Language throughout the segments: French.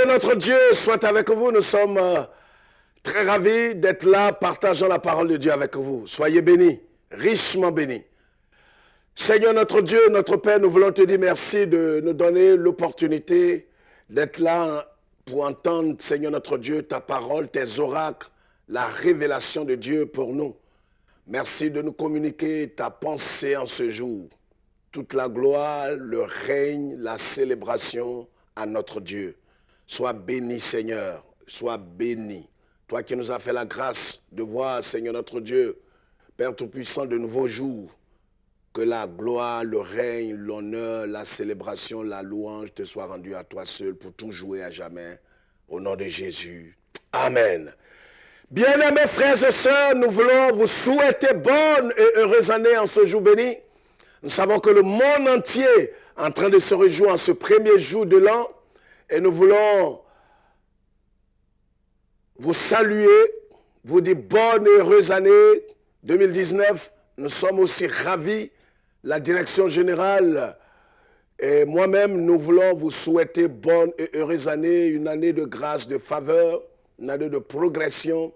de notre Dieu soit avec vous. Nous sommes très ravis d'être là, partageant la parole de Dieu avec vous. Soyez bénis, richement bénis. Seigneur notre Dieu, notre Père, nous voulons te dire merci de nous donner l'opportunité d'être là pour entendre, Seigneur notre Dieu, ta parole, tes oracles, la révélation de Dieu pour nous. Merci de nous communiquer ta pensée en ce jour. Toute la gloire, le règne, la célébration à notre Dieu. Sois béni, Seigneur, sois béni. Toi qui nous as fait la grâce de voir, Seigneur notre Dieu, Père Tout-Puissant, de nouveaux jours, que la gloire, le règne, l'honneur, la célébration, la louange te soient rendus à toi seul pour toujours et à jamais. Au nom de Jésus. Amen. Bien-aimés frères et sœurs, nous voulons vous souhaiter bonne et heureuse année en ce jour béni. Nous savons que le monde entier est en train de se réjouir en ce premier jour de l'an. Et nous voulons vous saluer, vous dire bonne et heureuse année 2019. Nous sommes aussi ravis, la direction générale et moi-même, nous voulons vous souhaiter bonne et heureuse année, une année de grâce, de faveur, une année de progression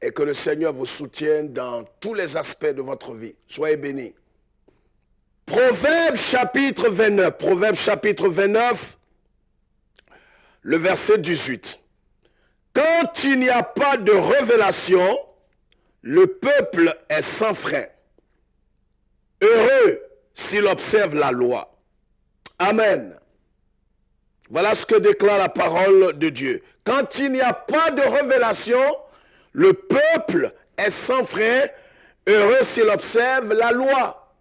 et que le Seigneur vous soutienne dans tous les aspects de votre vie. Soyez bénis. Proverbe chapitre 29, Proverbe chapitre 29, le verset 18. Quand il n'y a pas de révélation, le peuple est sans frein. Heureux s'il observe la loi. Amen. Voilà ce que déclare la parole de Dieu. Quand il n'y a pas de révélation, le peuple est sans frein. Heureux s'il observe la loi.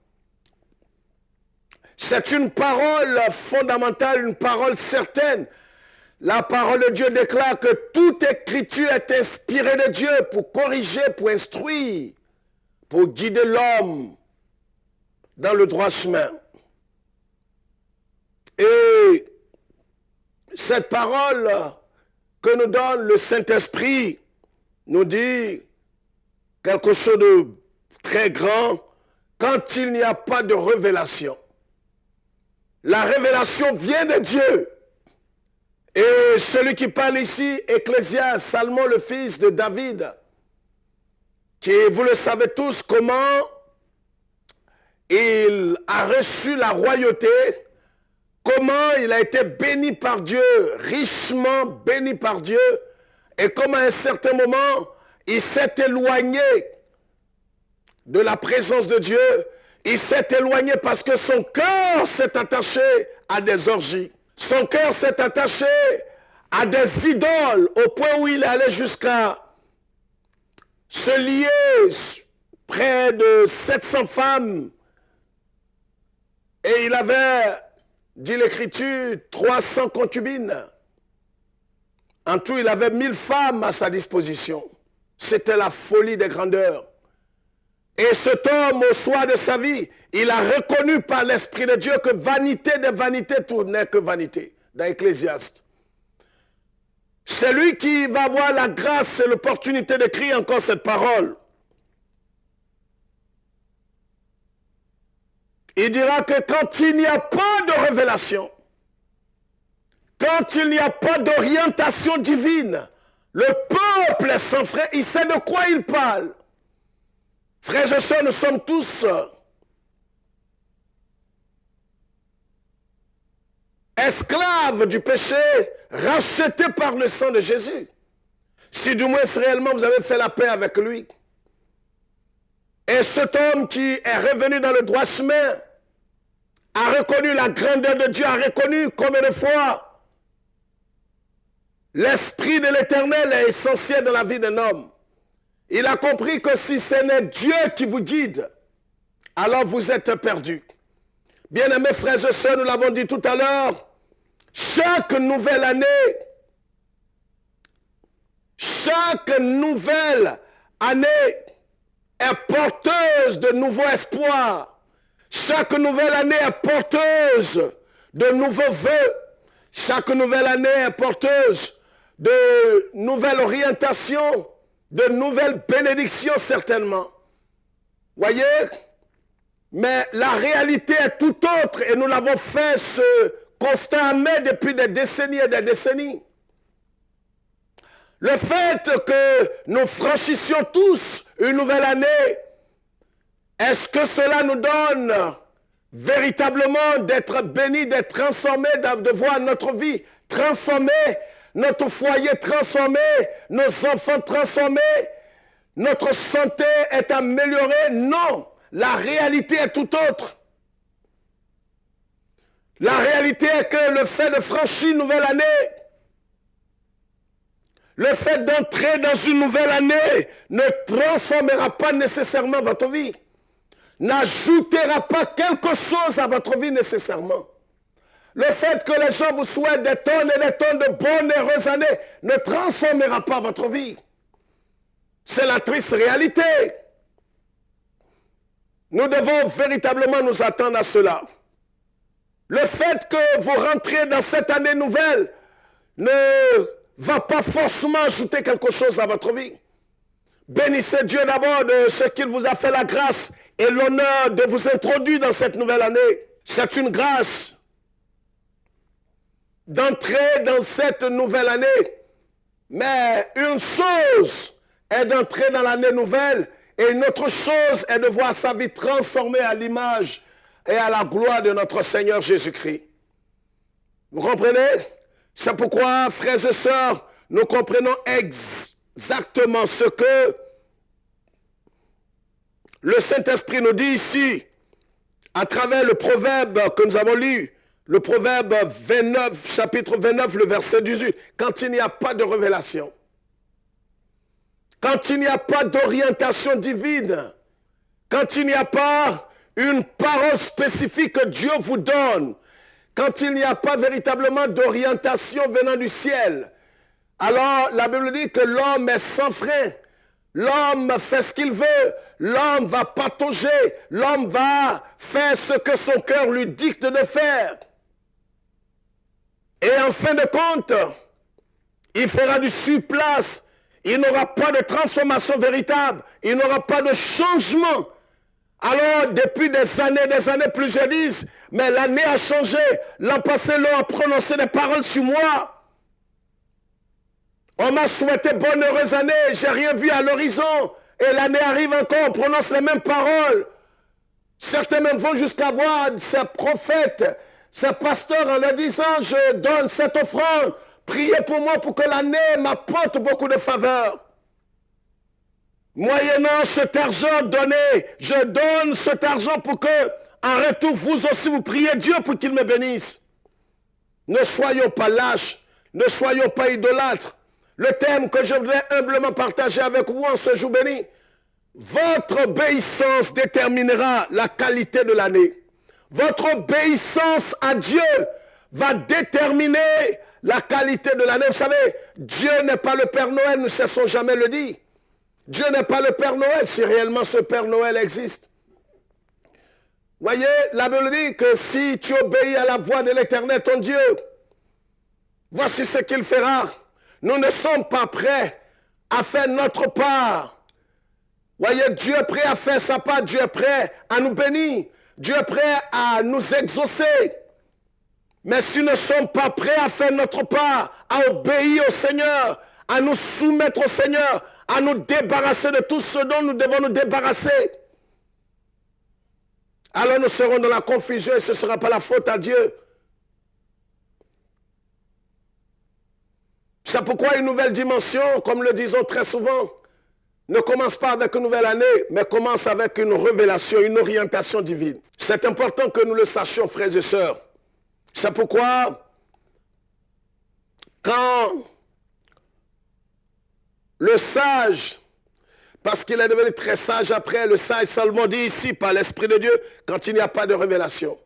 C'est une parole fondamentale, une parole certaine. La parole de Dieu déclare que toute écriture est inspirée de Dieu pour corriger, pour instruire, pour guider l'homme dans le droit chemin. Et cette parole que nous donne le Saint-Esprit nous dit quelque chose de très grand quand il n'y a pas de révélation. La révélation vient de Dieu. Et celui qui parle ici, Ecclésiaste, Salomon, le fils de David, qui, vous le savez tous, comment il a reçu la royauté, comment il a été béni par Dieu, richement béni par Dieu, et comment à un certain moment, il s'est éloigné de la présence de Dieu. Il s'est éloigné parce que son cœur s'est attaché à des orgies. Son cœur s'est attaché à des idoles au point où il allait jusqu'à se lier près de 700 femmes. Et il avait, dit l'Écriture, 300 concubines. En tout, il avait 1000 femmes à sa disposition. C'était la folie des grandeurs. Et cet homme, au soir de sa vie, il a reconnu par l'Esprit de Dieu que vanité de vanité, tout n'est que vanité, dans Ecclésiaste. C'est lui qui va avoir la grâce et l'opportunité d'écrire encore cette parole. Il dira que quand il n'y a pas de révélation, quand il n'y a pas d'orientation divine, le peuple est sans frein, il sait de quoi il parle. Frères et sœurs, nous sommes tous esclaves du péché, rachetés par le sang de Jésus. Si du moins réellement vous avez fait la paix avec lui. Et cet homme qui est revenu dans le droit chemin a reconnu la grandeur de Dieu, a reconnu combien de fois l'Esprit de l'Éternel est essentiel dans la vie d'un homme. Il a compris que si ce n'est Dieu qui vous guide, alors vous êtes perdus. Bien-aimés frères et sœurs, nous l'avons dit tout à l'heure, chaque nouvelle année est porteuse de nouveaux espoirs. Chaque nouvelle année est porteuse de nouveaux vœux. Chaque nouvelle année est porteuse de nouvelles orientations, de nouvelles bénédictions certainement. Voyez? Mais la réalité est tout autre et nous l'avons fait ce constat amer depuis des décennies et des décennies. Le fait que nous franchissions tous une nouvelle année, est-ce que cela nous donne véritablement d'être bénis, d'être transformés, de voir notre vie transformée, notre foyer transformé, nos enfants transformés, notre santé est améliorée? Non, la réalité est tout autre. La réalité est que le fait de franchir une nouvelle année, le fait d'entrer dans une nouvelle année ne transformera pas nécessairement votre vie, n'ajoutera pas quelque chose à votre vie nécessairement. Le fait que les gens vous souhaitent des tonnes et des tonnes de bonnes et heureuses années ne transformera pas votre vie. C'est la triste réalité. Nous devons véritablement nous attendre à cela. Le fait que vous rentrez dans cette année nouvelle ne va pas forcément ajouter quelque chose à votre vie. Bénissez Dieu d'abord de ce qu'il vous a fait la grâce et l'honneur de vous introduire dans cette nouvelle année. C'est une grâce d'entrer dans cette nouvelle année. Mais une chose est d'entrer dans l'année nouvelle et une autre chose est de voir sa vie transformée à l'image et à la gloire de notre Seigneur Jésus-Christ. Vous comprenez? C'est pourquoi, frères et sœurs, nous comprenons exactement ce que le Saint-Esprit nous dit ici, à travers le proverbe que nous avons lu, le proverbe 29, chapitre 29, le verset 18. Quand il n'y a pas de révélation, quand il n'y a pas d'orientation divine, quand il n'y a pas une parole spécifique que Dieu vous donne, quand il n'y a pas véritablement d'orientation venant du ciel, alors la Bible dit que l'homme est sans frein. L'homme fait ce qu'il veut, l'homme va patauger, l'homme va faire ce que son cœur lui dicte de faire. Et en fin de compte, il fera du surplace, il n'aura pas de transformation véritable, il n'aura pas de changement. Alors, depuis des années, plusieurs disent, mais l'année a changé, l'an passé, l'on a prononcé des paroles sur moi. On m'a souhaité bonne heureuse année, j'ai rien vu à l'horizon. Et l'année arrive encore, on prononce les mêmes paroles. Certains même vont jusqu'à voir ces prophètes, ces pasteurs en leur disant, je donne cette offrande, priez pour moi pour que l'année m'apporte beaucoup de faveurs. Moyennant cet argent donné, je donne cet argent pour que, en retour, vous aussi vous priez Dieu pour qu'il me bénisse. Ne soyons pas lâches, ne soyons pas idolâtres. Le thème que je voudrais humblement partager avec vous en ce jour béni, votre obéissance déterminera la qualité de l'année. Votre obéissance à Dieu va déterminer la qualité de l'année. Vous savez, Dieu n'est pas le Père Noël, nous ne cessons jamais de le dire. Dieu n'est pas le Père Noël si réellement ce Père Noël existe. Voyez, la Bible dit que si tu obéis à la voix de l'Éternel, ton Dieu, voici ce qu'il fera. Nous ne sommes pas prêts à faire notre part. Voyez, Dieu est prêt à faire sa part, Dieu est prêt à nous bénir, Dieu est prêt à nous exaucer. Mais si nous ne sommes pas prêts à faire notre part, à obéir au Seigneur, à nous soumettre au Seigneur, à nous débarrasser de tout ce dont nous devons nous débarrasser, alors nous serons dans la confusion et ce ne sera pas la faute à Dieu. C'est pourquoi une nouvelle dimension, comme le disons très souvent, ne commence pas avec une nouvelle année, mais commence avec une révélation, une orientation divine. C'est important que nous le sachions, frères et sœurs. C'est pourquoi, quand le sage, parce qu'il est devenu très sage après, le sage Salomon dit ici, par l'Esprit de Dieu, quand il n'y a pas de révélation,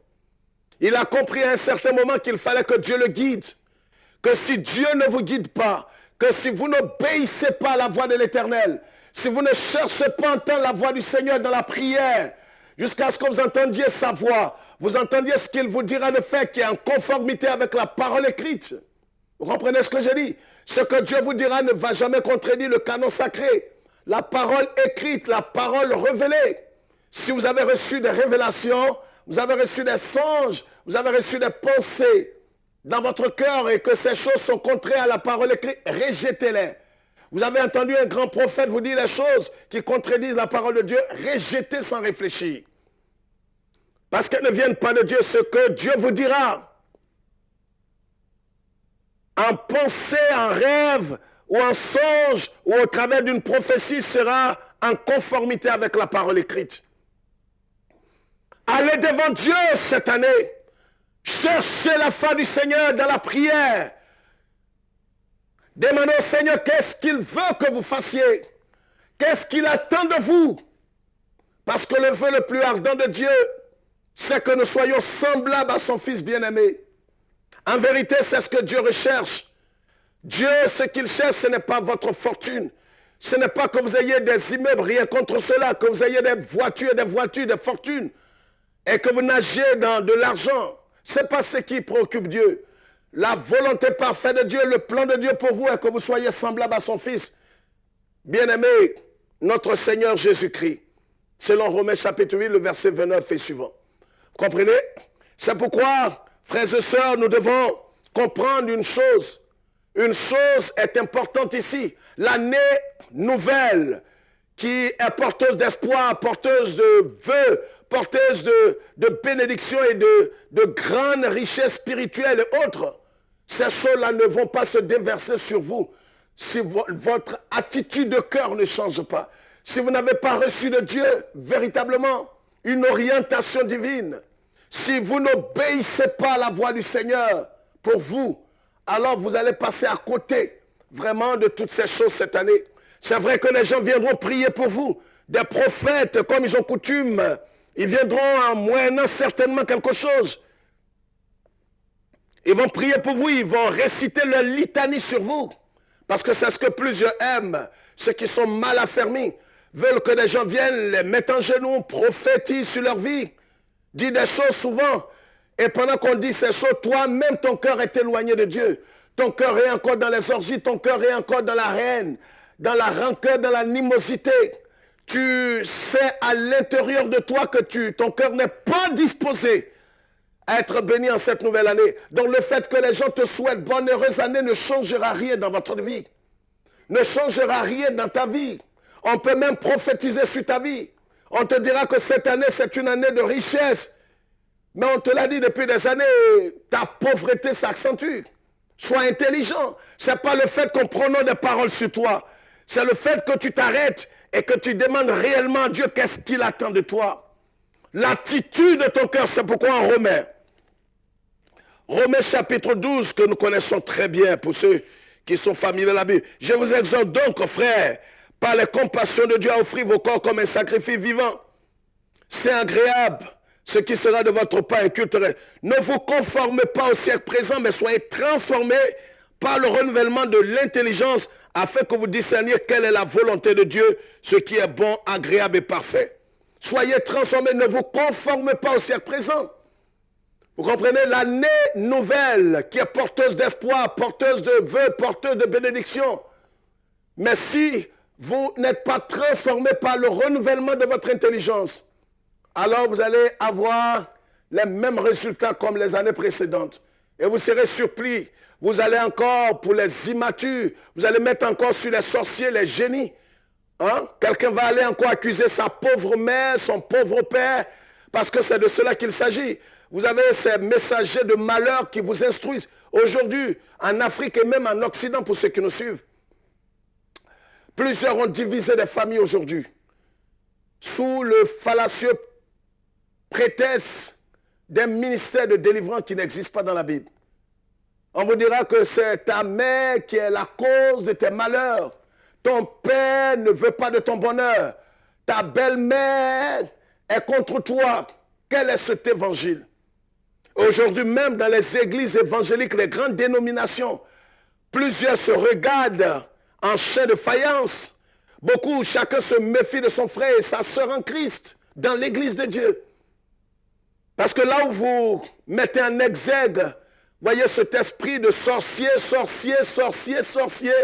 il a compris à un certain moment qu'il fallait que Dieu le guide. Que si Dieu ne vous guide pas, que si vous n'obéissez pas à la voix de l'Éternel, si vous ne cherchez pas à entendre la voix du Seigneur dans la prière, jusqu'à ce que vous entendiez sa voix, vous entendiez ce qu'il vous dira de faire qui est en conformité avec la parole écrite. Vous comprenez ce que je dis? Ce que Dieu vous dira ne va jamais contredire le canon sacré. La parole écrite, la parole révélée. Si vous avez reçu des révélations, vous avez reçu des songes, vous avez reçu des pensées dans votre cœur et que ces choses sont contraires à la parole écrite, rejetez-les. Vous avez entendu un grand prophète vous dire les choses qui contredisent la parole de Dieu, rejetez sans réfléchir. Parce qu'elles ne viennent pas de Dieu, ce que Dieu vous dira. En pensée, en rêve, ou en songe, ou au travers d'une prophétie sera en conformité avec la parole écrite. Allez devant Dieu cette année. Cherchez la foi du Seigneur dans la prière. Demandez au Seigneur qu'est-ce qu'il veut que vous fassiez. Qu'est-ce qu'il attend de vous. Parce que le vœu le plus ardent de Dieu, c'est que nous soyons semblables à son Fils bien-aimé. En vérité, c'est ce que Dieu recherche. Dieu, ce qu'il cherche, ce n'est pas votre fortune. Ce n'est pas que vous ayez des immeubles, rien contre cela, que vous ayez des voitures, des fortunes, et que vous nagiez dans de l'argent. Ce n'est pas ce qui préoccupe Dieu. La volonté parfaite de Dieu, le plan de Dieu pour vous est que vous soyez semblable à son Fils. Bien-aimé, notre Seigneur Jésus-Christ, selon Romains chapitre 8, le verset 29 et suivant. Vous comprenez? C'est pourquoi, frères et sœurs, nous devons comprendre une chose. Une chose est importante ici. L'année nouvelle qui est porteuse d'espoir, porteuse de vœux, porteuse de bénédictions et de grandes richesses spirituelles et autres. Ces choses-là ne vont pas se déverser sur vous si votre attitude de cœur ne change pas. Si vous n'avez pas reçu de Dieu véritablement une orientation divine, si vous n'obéissez pas à la voix du Seigneur pour vous, alors vous allez passer à côté vraiment de toutes ces choses cette année. C'est vrai que les gens viendront prier pour vous. Des prophètes, comme ils ont coutume, ils viendront en moyennant certainement quelque chose. Ils vont prier pour vous, ils vont réciter leur litanie sur vous. Parce que c'est ce que plusieurs aiment. Ceux qui sont mal affermis veulent que les gens viennent, les mettent en genoux, prophétisent sur leur vie, disent des choses souvent. Et pendant qu'on dit ces choses, toi-même, ton cœur est éloigné de Dieu. Ton cœur est encore dans les orgies, ton cœur est encore dans la haine, dans la rancœur, dans l'animosité. Tu sais à l'intérieur de toi que ton cœur n'est pas disposé à être béni en cette nouvelle année. Donc le fait que les gens te souhaitent bonne, heureuse année ne changera rien dans votre vie. Ne changera rien dans ta vie. On peut même prophétiser sur ta vie. On te dira que cette année, c'est une année de richesse. Mais on te l'a dit depuis des années, ta pauvreté s'accentue. Sois intelligent. Ce n'est pas le fait qu'on prononce des paroles sur toi. C'est le fait que tu t'arrêtes et que tu demandes réellement à Dieu qu'est-ce qu'il attend de toi. L'attitude de ton cœur, c'est pourquoi en Romains chapitre 12, que nous connaissons très bien pour ceux qui sont familiers de la Bible. Je vous exhorte donc, frères, par les compassions de Dieu, à offrir vos corps comme un sacrifice vivant. C'est agréable, ce qui sera de votre part inculturel. Ne vous conformez pas au siècle présent, mais soyez transformés par le renouvellement de l'intelligence, afin que vous discerniez quelle est la volonté de Dieu, ce qui est bon, agréable et parfait. Soyez transformés, ne vous conformez pas au siècle présent. Vous comprenez, l'année nouvelle qui est porteuse d'espoir, porteuse de vœux, porteuse de bénédictions. Mais si vous n'êtes pas transformé par le renouvellement de votre intelligence, alors vous allez avoir les mêmes résultats comme les années précédentes. Et vous serez surpris. Vous allez encore, pour les immatures, vous allez mettre encore sur les sorciers, les génies. Hein? Quelqu'un va aller encore accuser sa pauvre mère, son pauvre père, parce que c'est de cela qu'il s'agit. Vous avez ces messagers de malheur qui vous instruisent. Aujourd'hui, en Afrique et même en Occident, pour ceux qui nous suivent, plusieurs ont divisé des familles aujourd'hui, sous le fallacieux prétexte d'un ministère de délivrance qui n'existe pas dans la Bible. On vous dira que c'est ta mère qui est la cause de tes malheurs. Ton père ne veut pas de ton bonheur. Ta belle-mère est contre toi. Quel est cet évangile? Aujourd'hui, même dans les églises évangéliques, les grandes dénominations, plusieurs se regardent en chair de faïence. Beaucoup, chacun se méfie de son frère et sa sœur en Christ, dans l'église de Dieu. Parce que là où vous mettez en exergue, voyez cet esprit de sorcier, sorcier, sorcier, sorcier,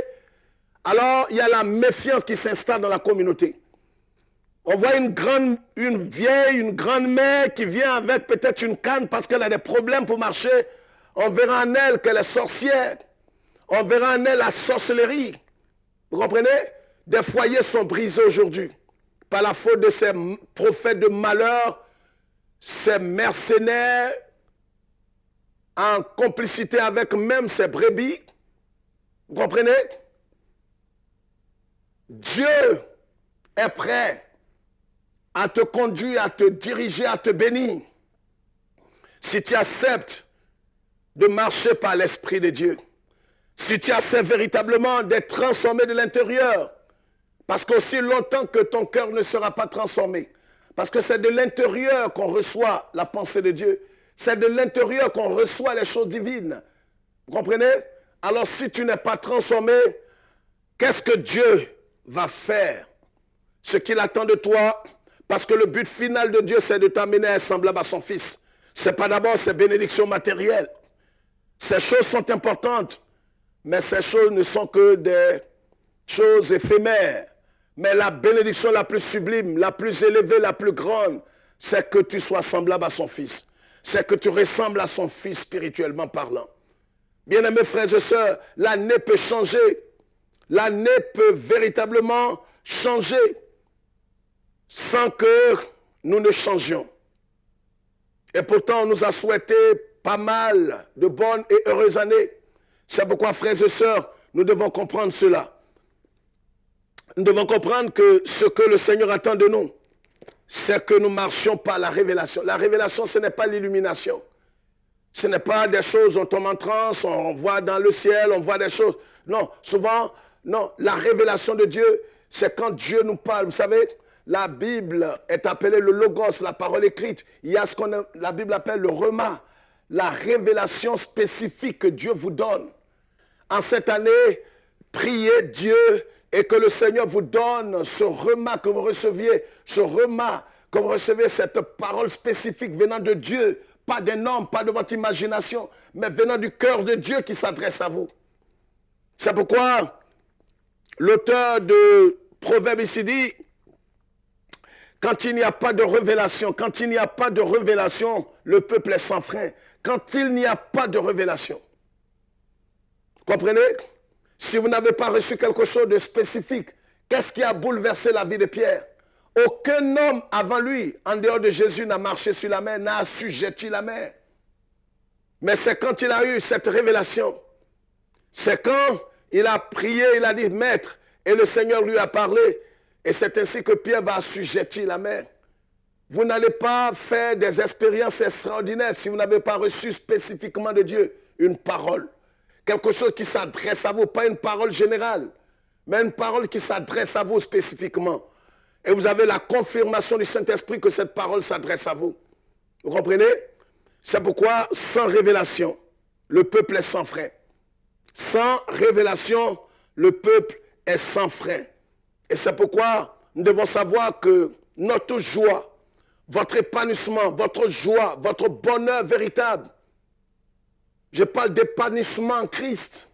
alors il y a la méfiance qui s'installe dans la communauté. On voit une vieille, une grand-mère qui vient avec peut-être une canne parce qu'elle a des problèmes pour marcher. On verra en elle qu'elle est sorcière. On verra en elle la sorcellerie. Vous comprenez? Des foyers sont brisés aujourd'hui par la faute de ces prophètes de malheur, ces mercenaires, en complicité avec même ces brebis. Vous comprenez? Dieu est prêt à te conduire, à te diriger, à te bénir. Si tu acceptes de marcher par l'Esprit de Dieu. Si tu acceptes véritablement d'être transformé de l'intérieur. Parce qu'aussi longtemps que ton cœur ne sera pas transformé. Parce que c'est de l'intérieur qu'on reçoit la pensée de Dieu. C'est de l'intérieur qu'on reçoit les choses divines. Vous comprenez? Alors si tu n'es pas transformé, qu'est-ce que Dieu va faire? Ce qu'il attend de toi, parce que le but final de Dieu, c'est de t'amener à être semblable à son Fils. Ce n'est pas d'abord ces bénédictions matérielles. Ces choses sont importantes, mais ces choses ne sont que des choses éphémères. Mais la bénédiction la plus sublime, la plus élevée, la plus grande, c'est que tu sois semblable à son Fils. C'est que tu ressembles à son Fils spirituellement parlant. Bien-aimés frères et sœurs, l'année peut changer. L'année peut véritablement changer sans que nous ne changions. Et pourtant, on nous a souhaité pas mal de bonnes et heureuses années. C'est pourquoi, frères et sœurs, nous devons comprendre cela. Nous devons comprendre que ce que le Seigneur attend de nous, c'est que nous marchions par la révélation. La révélation, ce n'est pas l'illumination. Ce n'est pas des choses, on tombe en transe, on voit dans le ciel, on voit des choses. Non, souvent, non. La révélation de Dieu, c'est quand Dieu nous parle. Vous savez, la Bible est appelée le Logos, la parole écrite. Il y a ce que la Bible appelle le Rema, la révélation spécifique que Dieu vous donne. En cette année, priez Dieu et que le Seigneur vous donne ce Rema que vous receviez, ce Rema que vous recevez, cette parole spécifique venant de Dieu, pas d'un homme, pas de votre imagination, mais venant du cœur de Dieu qui s'adresse à vous. C'est pourquoi l'auteur de Proverbe ici dit, quand il n'y a pas de révélation, le peuple est sans frein. Quand il n'y a pas de révélation, comprenez? Si vous n'avez pas reçu quelque chose de spécifique, qu'est-ce qui a bouleversé la vie de Pierre? Aucun homme avant lui, en dehors de Jésus, n'a marché sur la mer, n'a assujetti la mer. Mais c'est quand il a eu cette révélation, c'est quand il a prié, il a dit, Maître, et le Seigneur lui a parlé, et c'est ainsi que Pierre va assujettir la mer. Vous n'allez pas faire des expériences extraordinaires si vous n'avez pas reçu spécifiquement de Dieu une parole. Quelque chose qui s'adresse à vous, pas une parole générale, mais une parole qui s'adresse à vous spécifiquement. Et vous avez la confirmation du Saint-Esprit que cette parole s'adresse à vous. Vous comprenez? C'est pourquoi, sans révélation, le peuple est sans frein. Sans révélation, le peuple est sans frein. Et c'est pourquoi nous devons savoir que notre joie, votre épanouissement, votre joie, votre bonheur véritable, je parle d'épanouissement en Christ.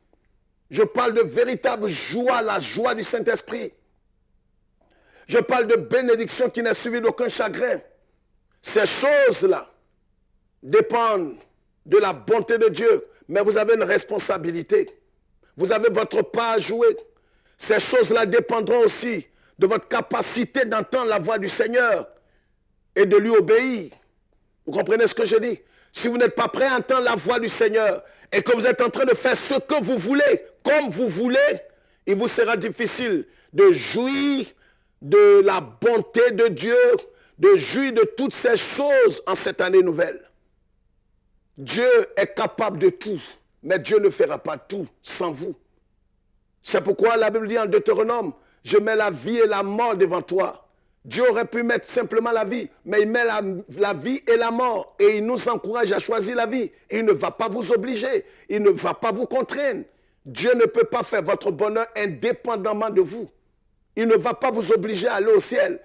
Je parle de véritable joie, la joie du Saint-Esprit. Je parle de bénédiction qui n'est suivie d'aucun chagrin. Ces choses-là dépendent de la bonté de Dieu, mais vous avez une responsabilité. Vous avez votre part à jouer. Ces choses-là dépendront aussi de votre capacité d'entendre la voix du Seigneur et de lui obéir. Vous comprenez ce que je dis? Si vous n'êtes pas prêt à entendre la voix du Seigneur et que vous êtes en train de faire ce que vous voulez, comme vous voulez, il vous sera difficile de jouir de la bonté de Dieu, de jouir de toutes ces choses en cette année nouvelle. Dieu est capable de tout, mais Dieu ne fera pas tout sans vous. C'est pourquoi la Bible dit en Deutéronome, je mets la vie et la mort devant toi. Dieu aurait pu mettre simplement la vie, mais il met la vie et la mort. Et il nous encourage à choisir la vie. Il ne va pas vous obliger, il ne va pas vous contraindre. Dieu ne peut pas faire votre bonheur indépendamment de vous. Il ne va pas vous obliger à aller au ciel.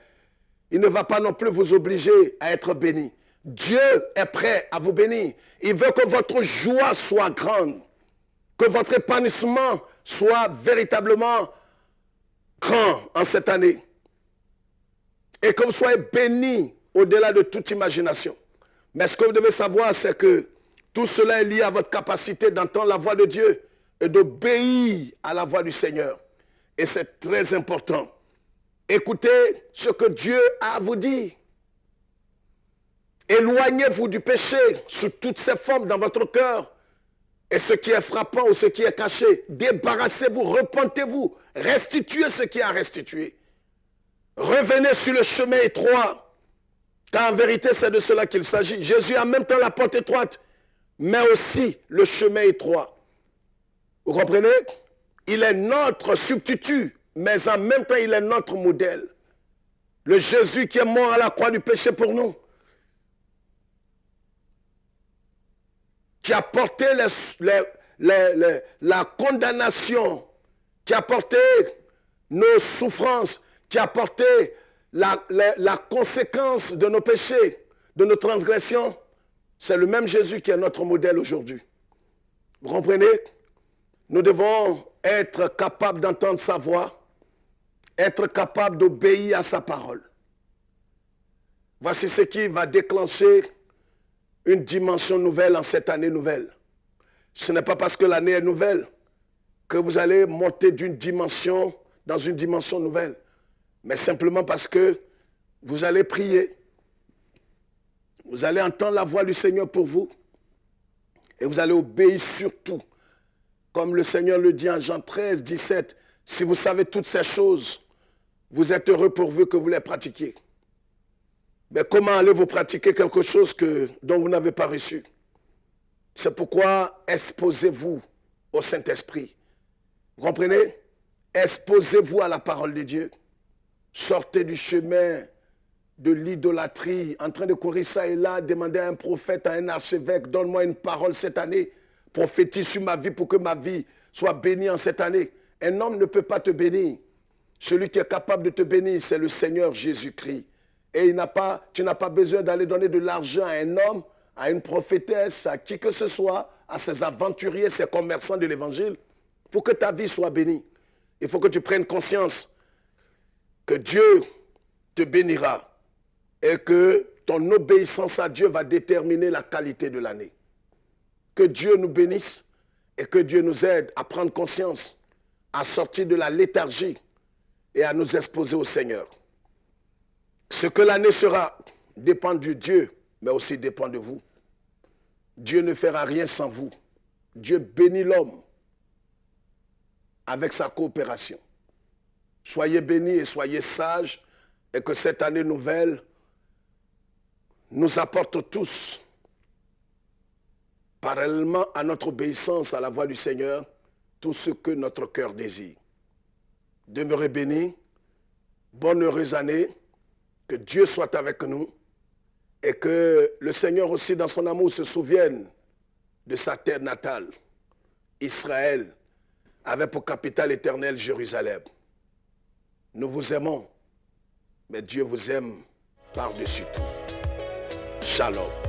Il ne va pas non plus vous obliger à être béni. Dieu est prêt à vous bénir. Il veut que votre joie soit grande, que votre épanouissement soit véritablement grand en cette année. Et que vous soyez bénis au-delà de toute imagination. Mais ce que vous devez savoir, c'est que tout cela est lié à votre capacité d'entendre la voix de Dieu et d'obéir à la voix du Seigneur. et c'est très important. Écoutez ce que Dieu a à vous dire. Éloignez-vous du péché sous toutes ses formes dans votre cœur. Et ce qui est frappant ou ce qui est caché, débarrassez-vous, repentez-vous, restituez ce qui est à restituer. Revenez sur le chemin étroit, car en vérité c'est de cela qu'il s'agit. Jésus a en même temps la porte étroite, mais aussi le chemin étroit. Vous comprenez? Il est notre substitut, mais en même temps il est notre modèle. Le Jésus qui est mort à la croix du péché pour nous, qui a porté la condamnation, qui a porté nos souffrances, qui a porté la conséquence de nos péchés, de nos transgressions. C'est le même Jésus qui est notre modèle aujourd'hui. Vous comprenez? Nous devons être capables d'entendre sa voix, être capables d'obéir à sa parole. Voici ce qui va déclencher une dimension nouvelle en cette année nouvelle. Ce n'est pas parce que l'année est nouvelle que vous allez monter d'une dimension dans une dimension nouvelle, mais simplement parce que vous allez prier, vous allez entendre la voix du Seigneur pour vous et vous allez obéir surtout. Comme le Seigneur le dit en Jean 13, 17, si vous savez toutes ces choses, vous êtes heureux pourvu que vous les pratiquiez. Mais comment allez-vous pratiquer quelque chose dont vous n'avez pas reçu? C'est pourquoi exposez-vous au Saint-Esprit. Vous comprenez? Exposez-vous à la parole de Dieu. Sortez du chemin de l'idolâtrie, en train de courir ça et là, demandez à un prophète, à un archevêque, donne-moi une parole cette année, prophétise sur ma vie pour que ma vie soit bénie en cette année. Un homme ne peut pas te bénir. Celui qui est capable de te bénir, c'est le Seigneur Jésus-Christ. Et tu n'as pas besoin d'aller donner de l'argent à un homme, à une prophétesse, à qui que ce soit, à ces aventuriers, ces commerçants de l'évangile, pour que ta vie soit bénie. Il faut que tu prennes conscience que Dieu te bénira et que ton obéissance à Dieu va déterminer la qualité de l'année. Que Dieu nous bénisse et que Dieu nous aide à prendre conscience, à sortir de la léthargie et à nous exposer au Seigneur. Ce que l'année sera dépend de Dieu, mais aussi dépend de vous. Dieu ne fera rien sans vous. Dieu bénit l'homme avec sa coopération. Soyez bénis et soyez sages et que cette année nouvelle nous apporte tous, parallèlement à notre obéissance à la voix du Seigneur, tout ce que notre cœur désire. Demeurez bénis, bonne heureuse année, que Dieu soit avec nous et que le Seigneur aussi dans son amour se souvienne de sa terre natale, Israël, avec pour capitale éternelle Jérusalem. Nous vous aimons, mais Dieu vous aime par-dessus tout. Shalom.